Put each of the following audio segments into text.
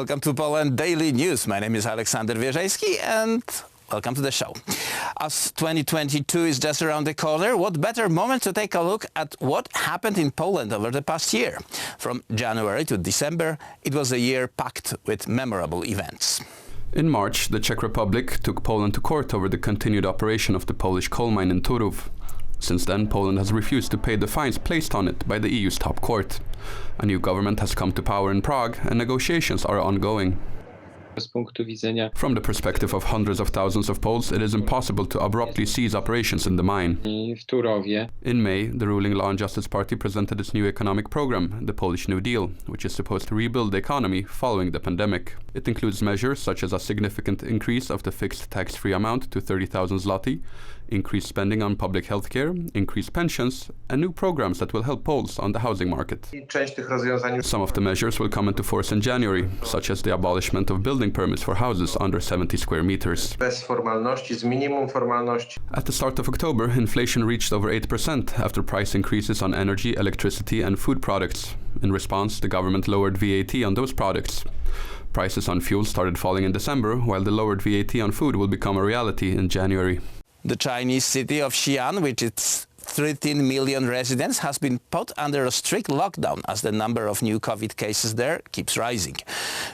Welcome to Poland Daily News. My name is Aleksander Wierzejski and welcome to the show. As 2022 is just around the corner, what better moment to take a look at what happened in Poland over the past year? From January to December, it was a year packed with memorable events. In March, the Czech Republic took Poland to court over the continued operation of the Polish coal mine in Turof. Since then, Poland has refused to pay the fines placed on it by the EU's top court. A new government has come to power in Prague and negotiations are ongoing. From the perspective of hundreds of thousands of Poles, it is impossible to abruptly cease operations in the mine. In May, the ruling Law and Justice Party presented its new economic program, the Polish New Deal, which is supposed to rebuild the economy following the pandemic. It includes measures such as a significant increase of the fixed tax-free amount to 30,000 zloty, increased spending on public healthcare, increased pensions, and new programs that will help Poles on the housing market. Some of the measures will come into force in January, such as the abolishment of building permits for houses under 70 square meters. At the start of October, inflation reached over 8% after price increases on energy, electricity, and food products. In response, the government lowered VAT on those products. Prices on fuel started falling in December, while the lowered VAT on food will become a reality in January. The Chinese city of Xi'an, with its 13 million residents, has been put under a strict lockdown as the number of new COVID cases there keeps rising.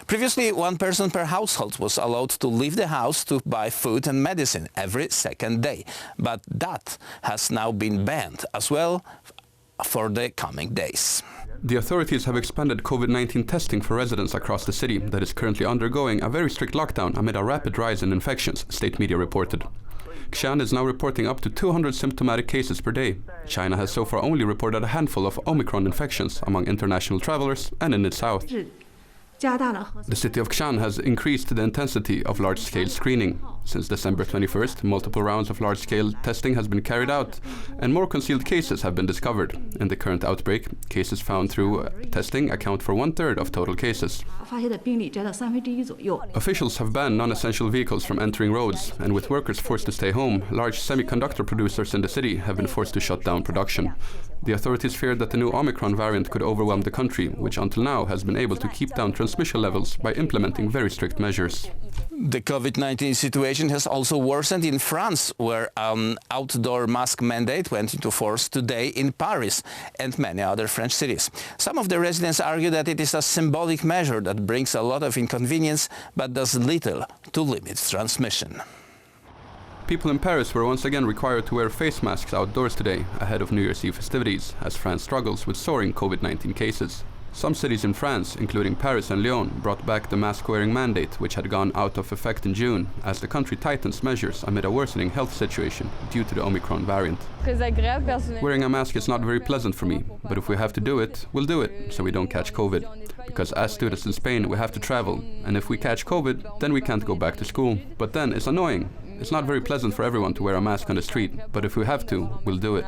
Previously, one person per household was allowed to leave the house to buy food and medicine every second day. But that has now been banned as well for the coming days. The authorities have expanded COVID-19 testing for residents across the city that is currently undergoing a very strict lockdown amid a rapid rise in infections, state media reported. Xi'an is now reporting up to 200 symptomatic cases per day. China has so far only reported a handful of Omicron infections among international travelers and in its south. The city of Xi'an has increased the intensity of large-scale screening. Since December 21st, multiple rounds of large-scale testing has been carried out, and more concealed cases have been discovered. In the current outbreak, cases found through testing account for 1/3 of total cases. Officials have banned non-essential vehicles from entering roads, and with workers forced to stay home, large semiconductor producers in the city have been forced to shut down production. The authorities feared that the new Omicron variant could overwhelm the country, which until now has been able to keep down transmission levels by implementing very strict measures. The COVID-19 situation has also worsened in France, where an outdoor mask mandate went into force today in Paris and many other French cities. Some of the residents argue that it is a symbolic measure that brings a lot of inconvenience but does little to limit transmission. People in Paris were once again required to wear face masks outdoors today, ahead of New Year's Eve festivities, as France struggles with soaring COVID-19 cases. Some cities in France, including Paris and Lyon, brought back the mask-wearing mandate, which had gone out of effect in June, as the country tightens measures amid a worsening health situation due to the Omicron variant. Wearing a mask is not very pleasant for me, but if we have to do it, we'll do it, so we don't catch COVID. Because as students in Spain, we have to travel, and if we catch COVID, then we can't go back to school. But then it's annoying. It's not very pleasant for everyone to wear a mask on the street, but if we have to, we'll do it.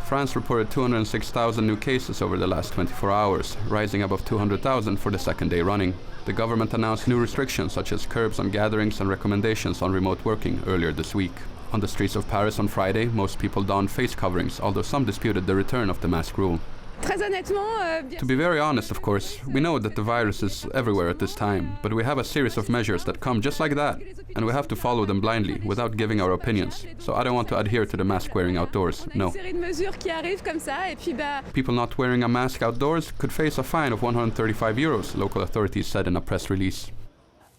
France reported 206,000 new cases over the last 24 hours, rising above 200,000 for the second day running. The government announced new restrictions such as curbs on gatherings and recommendations on remote working earlier this week. On the streets of Paris on Friday, most people donned face coverings, although some disputed the return of the mask rule. To be very honest, of course, we know that the virus is everywhere at this time, but we have a series of measures that come just like that, and we have to follow them blindly, without giving our opinions. So I don't want to adhere to the mask wearing outdoors, no. People not wearing a mask outdoors could face a fine of 135 euros, local authorities said in a press release.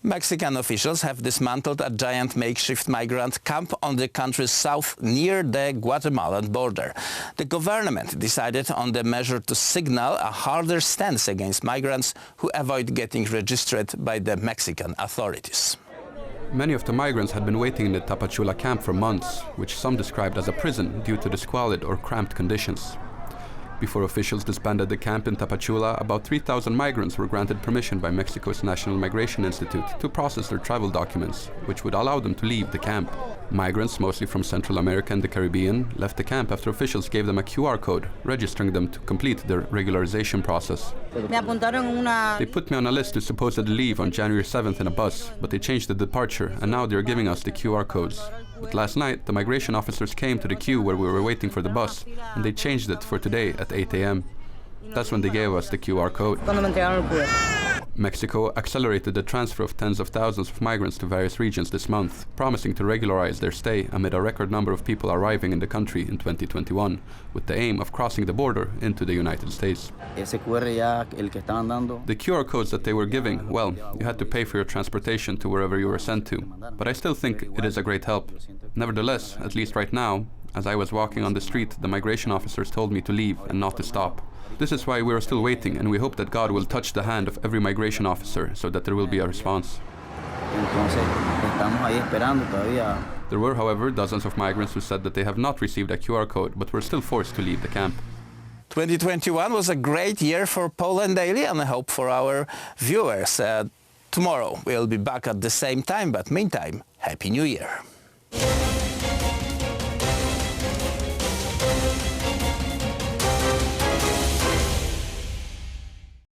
Mexican officials have dismantled a giant makeshift migrant camp on the country's south near the Guatemalan border. The government decided on the measure to signal a harder stance against migrants who avoid getting registered by the Mexican authorities. Many of the migrants had been waiting in the Tapachula camp for months, which some described as a prison due to the squalid or cramped conditions. Before officials disbanded the camp in Tapachula, about 3,000 migrants were granted permission by Mexico's National Migration Institute to process their travel documents, which would allow them to leave the camp. Migrants, mostly from Central America and the Caribbean, left the camp after officials gave them a QR code, registering them to complete their regularization process. They put me on a list to supposedly leave on January 7th in a bus, but they changed the departure, and now they're giving us the QR codes. But last night, the migration officers came to the queue where we were waiting for the bus, and they changed it for today at 8 a.m. That's when they gave us the QR code. Cuando me entregaron el QR. Mexico accelerated the transfer of tens of thousands of migrants to various regions this month, promising to regularize their stay amid a record number of people arriving in the country in 2021, with the aim of crossing the border into the United States. Ese QR ya, el que estaban dando. The QR codes that they were giving, well, you had to pay for your transportation to wherever you were sent to, but I still think it is a great help. Nevertheless, at least right now, as I was walking on the street, the migration officers told me to leave and not to stop. This is why we are still waiting, and we hope that God will touch the hand of every migration officer so that there will be a response. Entonces, estamos ahí esperando todavía. There were, however, dozens of migrants who said that they have not received a QR code but were still forced to leave the camp. 2021 was a great year for Poland Daily, and I hope for our viewers. Tomorrow we'll be back at the same time, but meantime, Happy New Year.